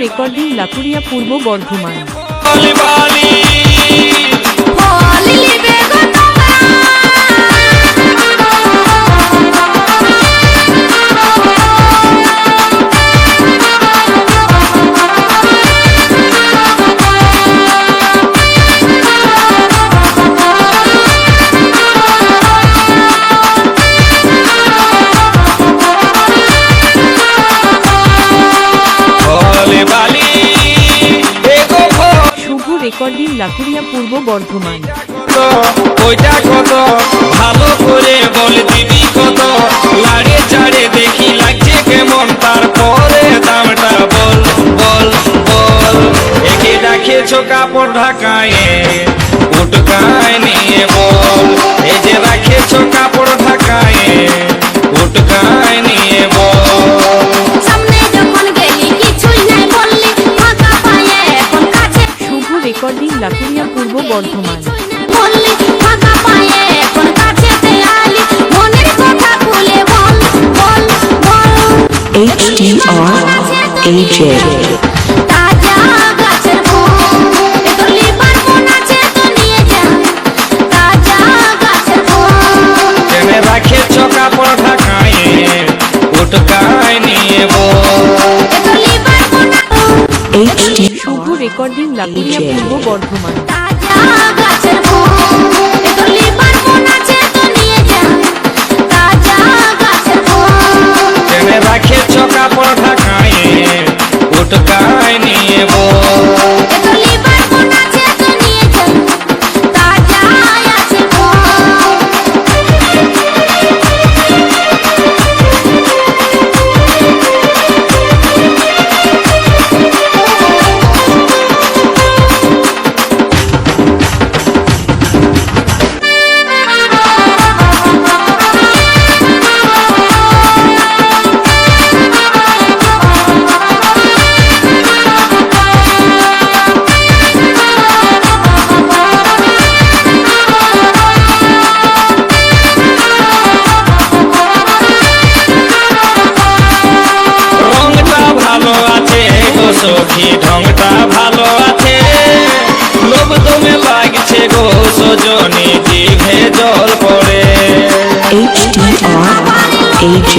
Recording Lakuria পূর্ব Bardhaman. Recording Lakuria পূর্ব বর্ধমান। ওইটা কত ভালো করে বল দিবি কত, লাড়ে চাড়ে দেখি লাগছে কেমন, তারপরে দামটা বল বল বল। একে রাখেছো কাপড় ঢাকায় উটকায় নিয়ে বল, এই যে রাখেছো কাপড় ঢাকায় উটকায় নিয়ে বল। রেকর্ডিং লাকুরিয়া পূর্ব বর্ধমান। HDRAJ রাখেছ কাপড় ঢাকায় উটকায় নিয়ে শুভ রেকর্ডিং লাকুরিয়া পূর্ব বর্ধমান। রাখেছ কাপড় ঢাকায় উটকায় নিয়ে সখী ঢংটা ভালো আছে, লোভ দমে লাগছে গো সজনী, জিভে জল পড়ে। HDRAJ